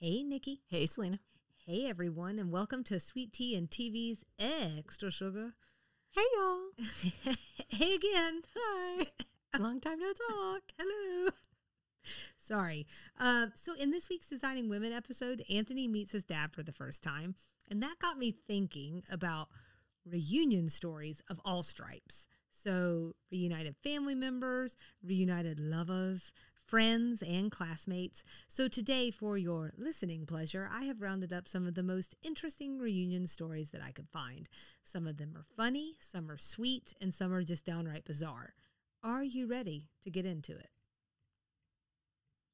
Hey, Nikki. Hey, Selena. Hey, everyone, and welcome to Sweet Tea and TV's Extra Sugar. Hey, y'all. Hey again. Hi. Long time no talk. Hello. Sorry. So in this week's Designing Women episode, Anthony meets his dad for the first time, and that got me thinking about reunion stories of all stripes. So reunited family members, reunited lovers, friends, and classmates. So today, for your listening pleasure, I have rounded up some of the most interesting reunion stories that I could find. Some of them are funny, some are sweet, and some are just downright bizarre. Are you ready to get into it?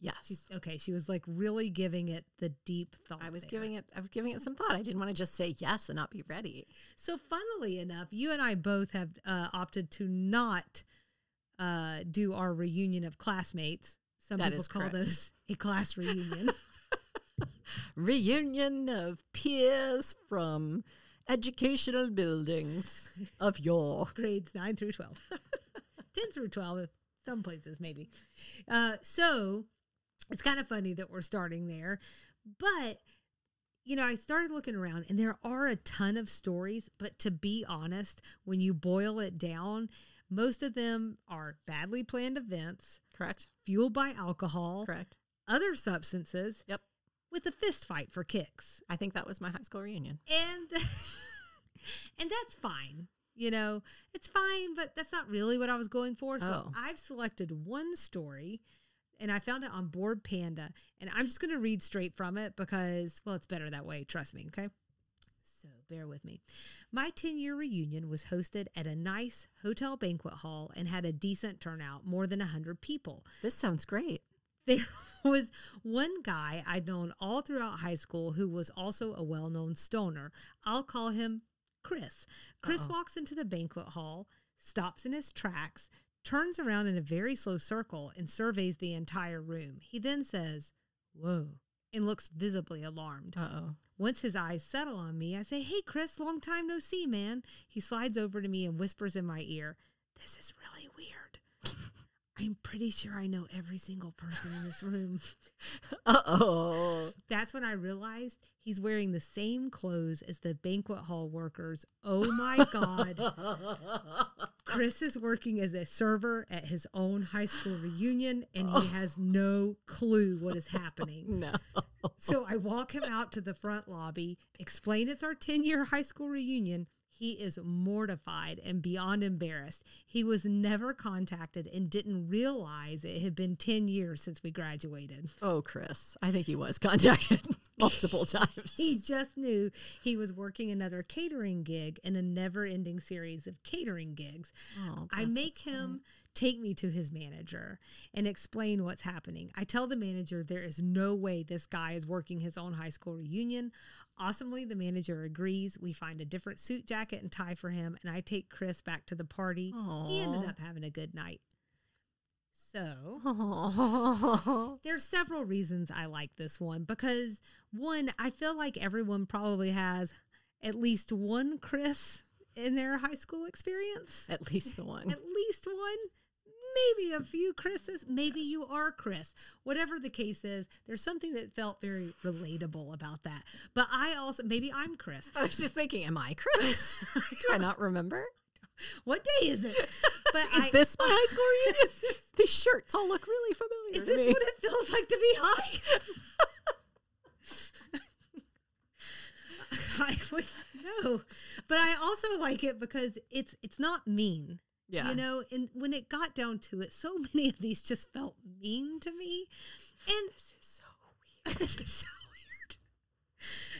Yes. She was like really giving it the deep thought. I was giving it some thought. I didn't want to just say yes and not be ready. So funnily enough, you and I both have opted to not do our reunion of classmates. Some people call those a class reunion. Reunion of peers from educational buildings of your grades 9 through 12. 10 through 12, some places maybe. So it's kind of funny that we're starting there. But, you know, I started looking around and there are a ton of stories. But to be honest, when you boil it down, most of them are badly planned events. Correct. Fueled by alcohol. Correct. Other substances. Yep. With a fist fight for kicks. I think that was my high school reunion. And that's fine. You know, it's fine, but that's not really what I was going for. So I've selected one story, and I found it on Board Panda, and I'm just going to read straight from it because, well, it's better that way. Trust me, okay? So bear with me. My 10-year reunion was hosted at a nice hotel banquet hall and had a decent turnout, more than 100 people. This sounds great. There was one guy I'd known all throughout high school who was also a well-known stoner. I'll call him Chris. Chris walks into the banquet hall, stops in his tracks, turns around in a very slow circle, and surveys the entire room. He then says, "Whoa," and looks visibly alarmed. Once his eyes settle on me, I say, "Hey, Chris, long time no see, man." He slides over to me and whispers in my ear, "This is really weird. I'm pretty sure I know every single person in this room." That's when I realized he's wearing the same clothes as the banquet hall workers. Oh my God. Chris is working as a server at his own high school reunion, and he has no clue what is happening. No. So I walk him out to the front lobby, explain it's our 10-year high school reunion. He is mortified and beyond embarrassed. He was never contacted and didn't realize it had been 10 years since we graduated. Oh, Chris. I think he was contacted multiple times. He just knew he was working another catering gig in a never-ending series of catering gigs. I make him take me to his manager and explain what's happening. I tell the manager there is no way this guy is working his own high school reunion. Awesomely, the manager agrees. We find a different suit jacket and tie for him, and I take Chris back to the party. He ended up having a good night. So, there's several reasons I like this one. Because, one, I feel like everyone probably has at least one Chris in their high school experience. At least the one. At least one. Maybe a few Chris's. Maybe you are Chris. Whatever the case is, there's something that felt very relatable about that. But I also, maybe I'm Chris. I was just thinking, am I Chris? Do I not remember? What day is it? But is this my high school reunion? These shirts all look really familiar. Is this what it feels like to be high? I would know. But I also like it because it's not mean. Yeah. You know, and when it got down to it, so many of these just felt mean to me. And this is so weird. This is so weird.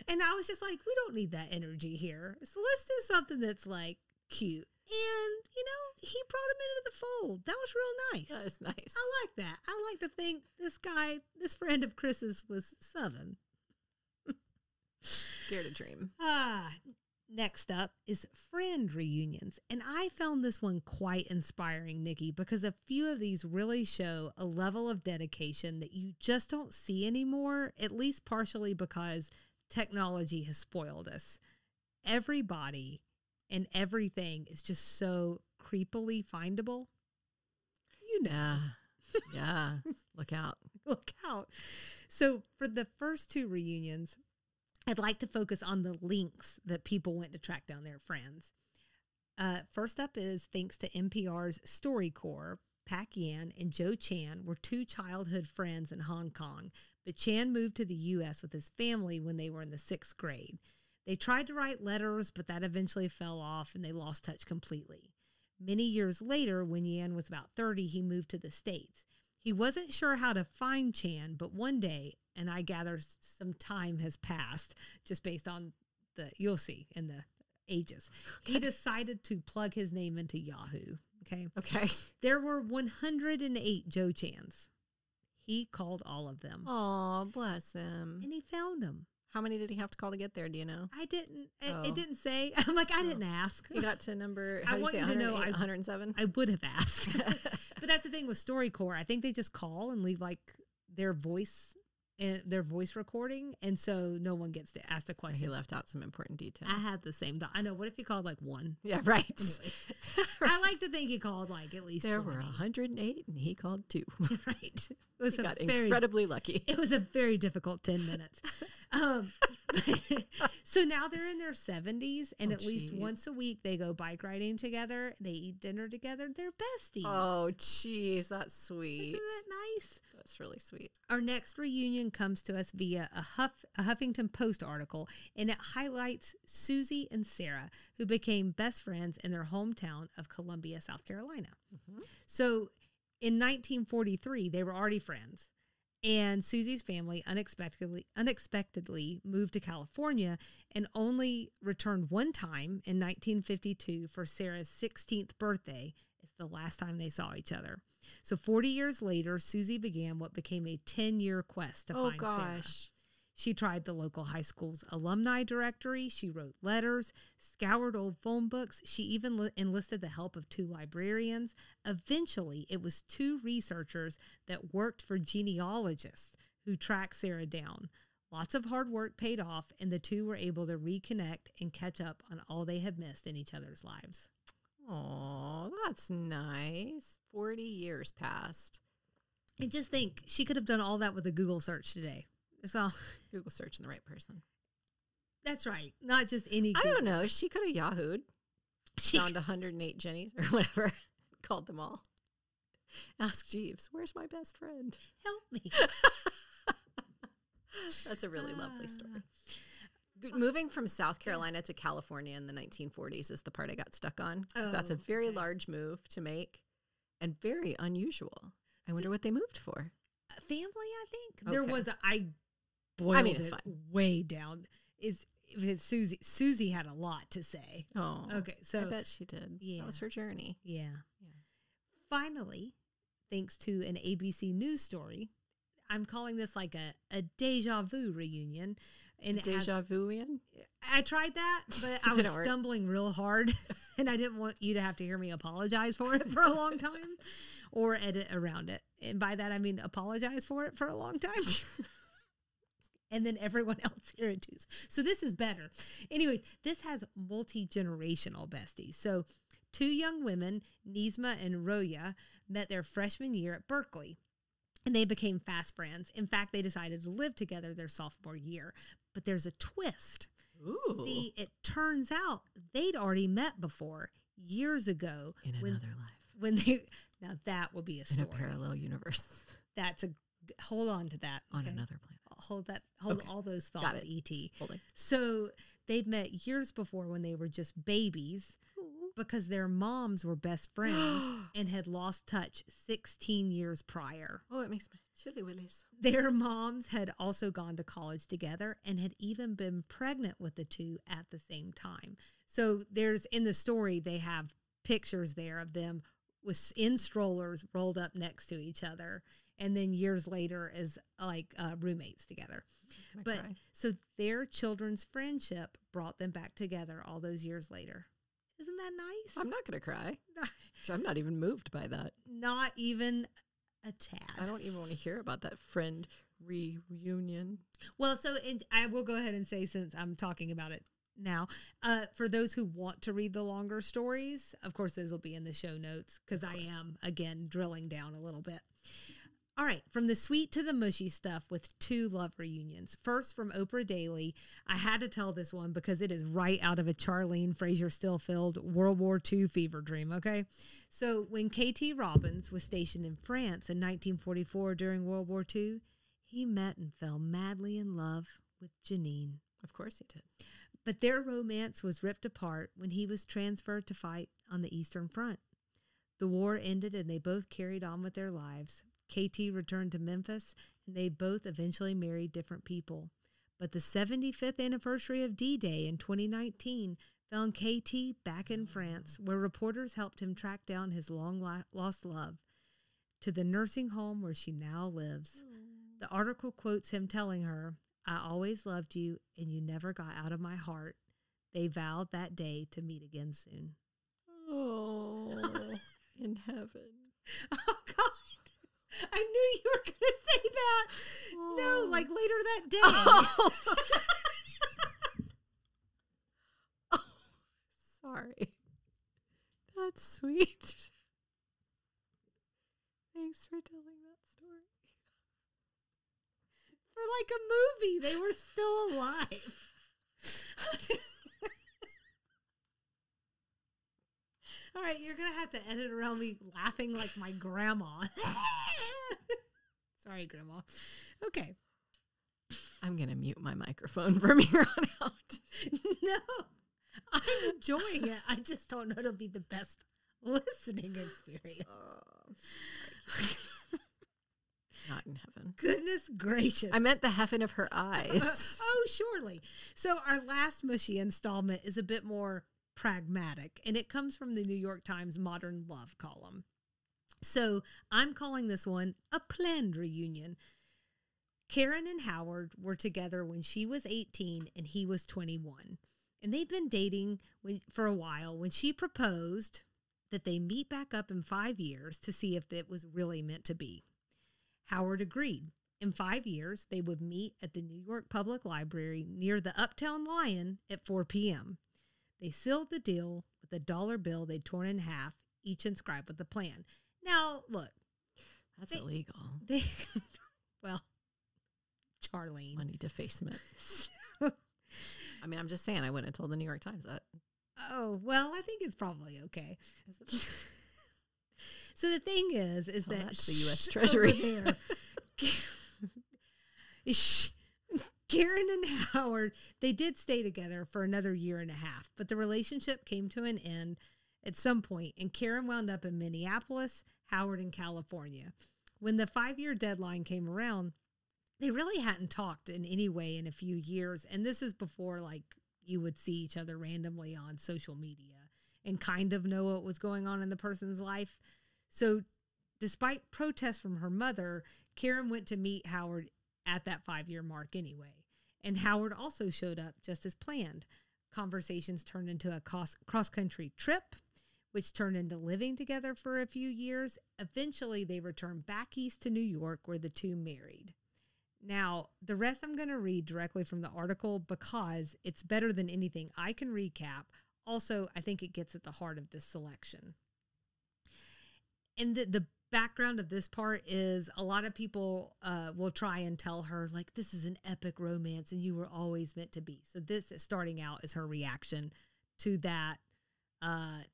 And I was just like, we don't need that energy here. So let's do something that's like cute. And, you know, he brought him into the fold. That was real nice. That is nice. I like that. I like to think this friend of Chris's was Southern. Dare to dream. Next up is friend reunions. And I found this one quite inspiring, Nikki, because a few of these really show a level of dedication that you just don't see anymore, at least partially because technology has spoiled us. Everybody and everything is just so creepily findable. You know. Yeah. Look out. Look out. So for the first two reunions, I'd like to focus on the links that people went to track down their friends. First up is thanks to NPR's StoryCorps. Pak Yan and Joe Chan were two childhood friends in Hong Kong, but Chan moved to the U.S. with his family when they were in the 6th grade. They tried to write letters, but that eventually fell off and they lost touch completely. Many years later, when Yan was about 30, he moved to the States. He wasn't sure how to find Chan, but one day, and I gather some time has passed just based on you'll see in the ages, he decided to plug his name into Yahoo. Okay. There were 108 Joe Chans. He called all of them. Oh, bless him. And he found them. How many did he have to call to get there? Do you know? I didn't. It didn't say. I'm like, I didn't ask. He got to number, how do you say, 107? I would have asked. But that's the thing with StoryCorps. I think they just call and leave like their voice recording, and so no one gets to ask the question. He left out some important details. I had the same thought. I know. What if he called like one? Yeah, right. Anyway, I like to think he called like at least there 20. were 108, and he called 2. Right. It was got incredibly lucky. It was a very difficult 10 minutes. So now they're in their 70s, and at least once a week they go bike riding together. They eat dinner together. They're besties. Oh, jeez, that's sweet. Isn't that nice? That's really sweet. Our next reunion comes to us via a Huffington Post article, and it highlights Susie and Sarah, who became best friends in their hometown of Columbia, South Carolina. Mm-hmm. So in 1943, they were already friends, and Susie's family unexpectedly moved to California and only returned one time in 1952 for Sarah's 16th birthday. It's the last time they saw each other. So 40 years later, Susie began what became a 10-year quest to find Sarah. She tried the local high school's alumni directory. She wrote letters, scoured old phone books. She even enlisted the help of 2 librarians. Eventually, it was 2 researchers that worked for genealogists who tracked Sarah down. Lots of hard work paid off, and the 2 were able to reconnect and catch up on all they had missed in each other's lives. Oh, that's nice. 40 years passed. And just think, she could have done all that with a Google search today. So Google searching the right person. That's right. Not just any Google. I don't know. She could have Yahoo'd. Found 108 Jennies or whatever. Called them all. Ask Jeeves, where's my best friend? Help me. That's a really lovely story. Moving from South Carolina to California in the 1940s is the part I got stuck on. That's a very large move to make and very unusual. I wonder what they moved for. Family, I think. There was it's fine. Way down. If it's Susie. Susie had a lot to say. Oh, okay. So I bet she did. Yeah, that was her journey. Yeah. Finally, thanks to an ABC News story, I'm calling this like a deja vu reunion. And deja vu-ian? I tried that, but I was stumbling real hard, and I didn't want you to have to hear me apologize for it for a long time or edit around it. And by that, I mean apologize for it for a long time. And then everyone else hear it too. So this is better. Anyways, this has multi-generational besties. So 2 young women, Nizma and Roya, met their freshman year at Berkeley. And they became fast friends. In fact, they decided to live together their sophomore year. But there's a twist. Ooh. See, it turns out they'd already met before years ago. In another life. Now that would be a story. In a parallel universe. Hold on to that. On another planet. Hold all those thoughts, E.T. Holding. So they've met years before when they were just babies. Because their moms were best friends and had lost touch 16 years prior. Oh, it makes my chilly willies. Their moms had also gone to college together and had even been pregnant with the 2 at the same time. So in the story, they have pictures there of them in strollers rolled up next to each other. And then years later as like roommates togetger. But so their children's friendship brought them back together all those years later. Isn't that nice? I'm not going to cry. I'm not even moved by that. Not even a tad. I don't even want to hear about that friend reunion. Well, so I will go ahead and say, since I'm talking about it now, for those who want to read the longer stories, of course, those will be in the show notes because I am, again, drilling down a little bit. All right, from the sweet to the mushy stuff with 2 love reunions. First, from Oprah Daily, I had to tell this one because it is right out of a Charlene Fraser Stillfield World War II fever dream, okay? So when K.T. Robbins was stationed in France in 1944 during World War II, he met and fell madly in love with Janine. Of course he did. But their romance was ripped apart when he was transferred to fight on the Eastern Front. The war ended and they both carried on with their lives. KT returned to Memphis, and they both eventually married different people. But the 75th anniversary of D-Day in 2019 found KT back in France, where reporters helped him track down his long-lost love to the nursing home where she now lives. The article quotes him telling her, "I always loved you, and you never got out of my heart." They vowed that day to meet again soon. Oh, in heaven. Oh, God. I knew you were going to say that. Oh. No, like later that day. Oh. Oh, sorry. That's sweet. Thanks for telling that story. For like a movie, they were still alive. All right, you're going to have to edit around me laughing like my grandma. Sorry, Grandma. Okay. I'm going to mute my microphone from here on out. No, I'm enjoying it. I just don't know it'll be the best listening experience. Not in heaven. Goodness gracious. I meant the heaven of her eyes. Oh, surely. So our last mushy installment is a bit more pragmatic, and it comes from the New York Times Modern Love column. So I'm calling this one a planned reunion. Karen and Howard were together when she was 18 and he was 21. And they'd been dating for a while when she proposed that they meet back up in 5 years to see if it was really meant to be. Howard agreed. In 5 years, they would meet at the New York Public Library near the Uptown Lion at 4 p.m. They sealed the deal with a $1 bill they'd torn in half, each inscribed with a plan. Now, look. That's illegal. Well, Charlene. Money defacement. I mean, I'm just saying, I went and told the New York Times that. Oh, well, I think it's probably okay. So the thing is that that's the U.S. Treasury. There, Karen and Howard, they did stay together for another year and a half, but the relationship came to an end at some point, and Karen wound up in Minneapolis, Howard in California. When the 5-year deadline came around, they really hadn't talked in any way in a few years, and this is before, like, you would see each other randomly on social media and kind of know what was going on in the person's life. So despite protests from her mother, Karen went to meet Howard at that 5-year mark anyway, and Howard also showed up just as planned. Conversations turned into a cross-country trip, which turned into living together for a few years. Eventually, they returned back east to New York, where the two married. Now, the rest I'm going to read directly from the article because it's better than anything I can recap. Also, I think it gets at the heart of this selection. And the background of this part is a lot of people will try and tell her, like, this is an epic romance and you were always meant to be. So this is starting out as her reaction to that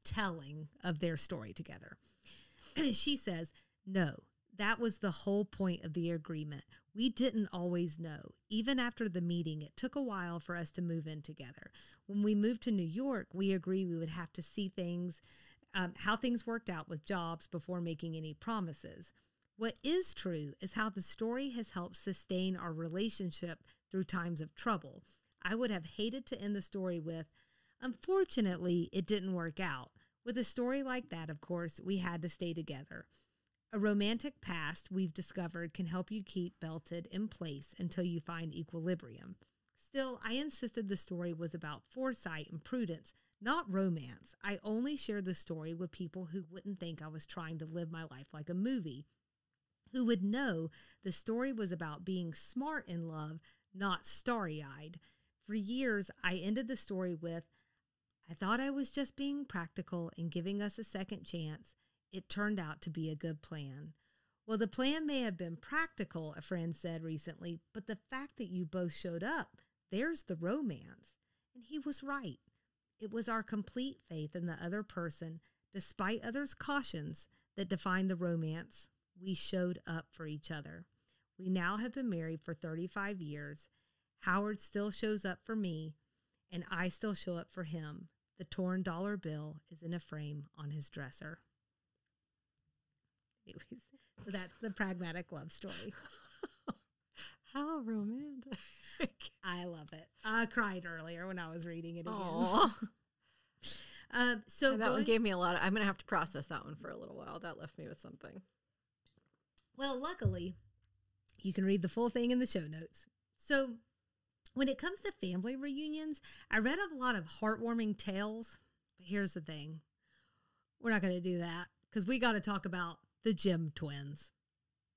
telling of their story together. She says, "No, that was the whole point of the agreement. We didn't always know. Even after the meeting, it took a while for us to move in together. When we moved to New York, we agreed we would have to see things, how things worked out with jobs before making any promises. What is true is how the story has helped sustain our relationship through times of trouble. I would have hated to end the story with, unfortunately, it didn't work out. With a story like that, of course, we had to stay together. A romantic past, we've discovered, can help you keep belted in place until you find equilibrium. Still, I insisted the story was about foresight and prudence, not romance. I only shared the story with people who wouldn't think I was trying to live my life like a movie, who would know the story was about being smart in love, not starry-eyed. For years, I ended the story with, I thought I was just being practical and giving us a second chance. It turned out to be a good plan. Well, the plan may have been practical, a friend said recently, but the fact that you both showed up, there's the romance. And he was right. It was our complete faith in the other person, despite others' cautions, that defined the romance. We showed up for each other. We now have been married for 35 years. Howard still shows up for me, and I still show up for him. The torn dollar bill is in a frame on his dresser. Anyways, so that's the pragmatic love story. How romantic. I love it. I cried earlier when I was reading it again. So that one gave me a lot of, I'm going to have to process that one for a little while. That left me with something. Well, luckily, you can read the full thing in the show notes. So when it comes to family reunions, I read a lot of heartwarming tales. But here's the thing. We're not going to do that because we got to talk about the Jim twins.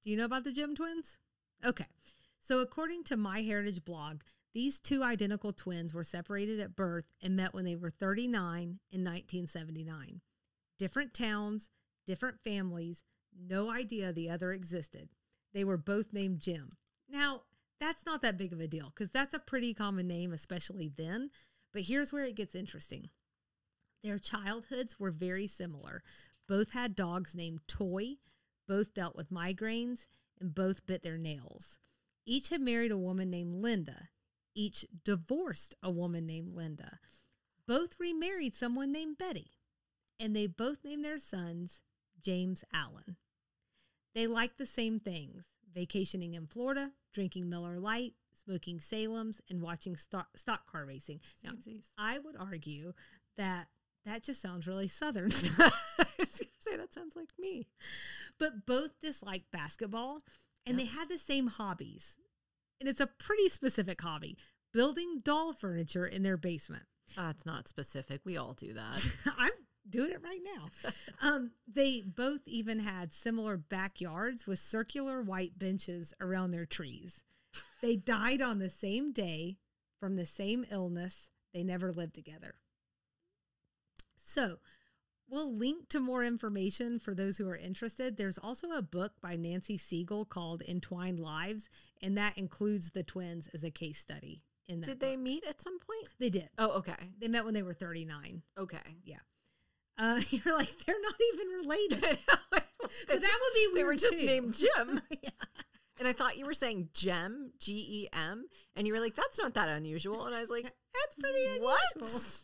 Do you know about the Jim twins? Okay. So according to MyHeritage blog, these two identical twins were separated at birth and met when they were 39 in 1979. Different towns, different families, no idea the other existed. They were both named Jim. Now, that's not that big of a deal because that's a pretty common name, especially then. But here's where it gets interesting. Their childhoods were very similar. Both had dogs named Toy, both dealt with migraines, and both bit their nails. Each had married a woman named Linda. Each divorced a woman named Linda. Both remarried someone named Betty. And they both named their sons James Allen. They liked the same things: vacationing in Florida, drinking Miller Lite, smoking Salems, and watching stock car racing. Now, I would argue that just sounds really Southern. I was going to say, that sounds like me. But both disliked basketball, and they had the same hobbies. And it's a pretty specific hobby: building doll furniture in their basement. That's not specific. We all do that. I'm doing it right now. They both even had similar backyards with circular white benches around their trees. They died on the same day from the same illness. They never lived together. So we'll link to more information for those who are interested. There's also a book by Nancy Siegel called Entwined Lives, and that includes the twins as a case study in that Did book. they meet at some point? They did. Oh, okay. They met when they were 39. Okay. Yeah. You're like, they're not even related. So that would be weird. They were just too. named Jim. Yeah. And I thought you were saying Gem, Gem, and you were like, that's not that unusual. And I was like, that's pretty unusual. What?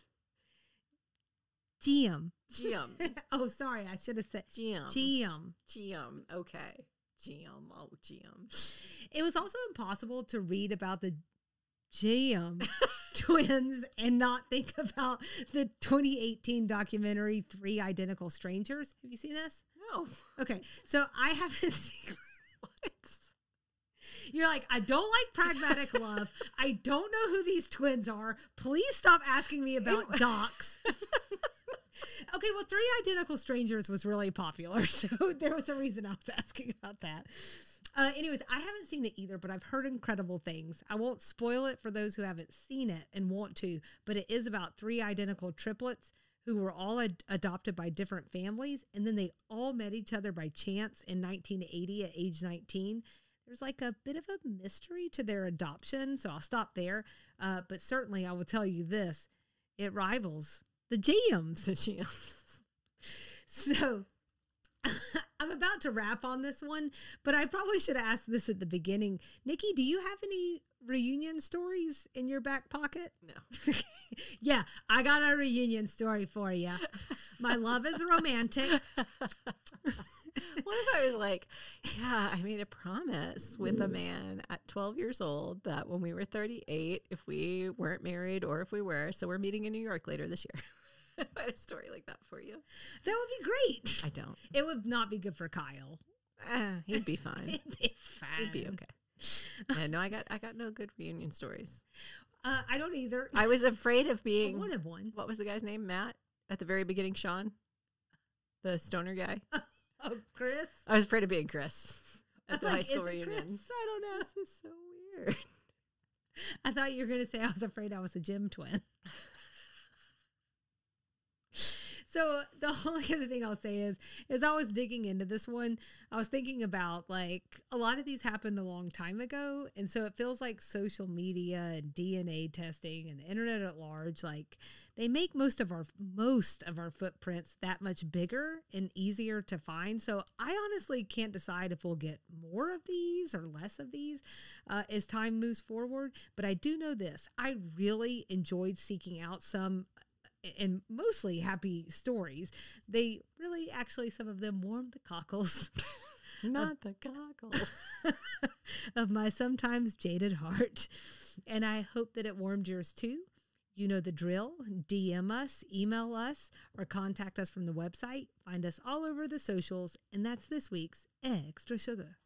Gem. Gem. Oh, sorry. I should have said Gem. Gem. Gem. Okay. Gem. Oh, Gem. It was also impossible to read about the Gem twins and not think about the 2018 documentary 3 Identical Strangers. Have you seen this? No. Okay. So I haven't seen what? You're like, I don't like pragmatic love. I don't know who these twins are. Please stop asking me about docs. Okay, well, 3 Identical Strangers was really popular, so there was a reason I was asking about that. Anyways, I haven't seen it either, but I've heard incredible things. I won't spoil it for those who haven't seen it and want to, but it is about 3 identical triplets who were all adopted by different families, and then they all met each other by chance in 1980 at age 19. There's like a bit of a mystery to their adoption, so I'll stop there. But certainly I will tell you this: it rivals the Jams. The Jams. So I'm about to wrap on this one, but I probably should have asked this at the beginning. Nikki, do you have any reunion stories in your back pocket? No. Yeah, I got a reunion story for you. My love is romantic. What if I was like, yeah, I made a promise with a man at 12 years old that when we were 38, if we weren't married or if we were, so we're meeting in New York later this year. I had a story like that for you. That would be great. I don't. It would not be good for Kyle. He'd be fine. He'd be fine. He'd be okay. Yeah, no, I got no good reunion stories. I don't either. I was afraid of being. I wanted one. What was the guy's name? Matt? At the very beginning, Sean? The stoner guy? Oh, Chris? I was afraid of being Chris at the high school is it reunion. Chris? I don't know. This is so weird. I thought you were going to say I was afraid I was a Jim twin. So the only other thing I'll say is I was digging into this one, I was thinking about like a lot of these happened a long time ago. And so it feels like social media and DNA testing and the internet at large, like they make most of our footprints that much bigger and easier to find. So I honestly can't decide if we'll get more of these or less of these as time moves forward. But I do know this. I really enjoyed seeking out some and mostly happy stories. They really, actually, some of them warmed the cockles. Not the cockles. Of my sometimes jaded heart. And I hope that it warmed yours too. You know the drill. DM us, email us, or contact us from the website. Find us all over the socials. And that's this week's Extra Sugar.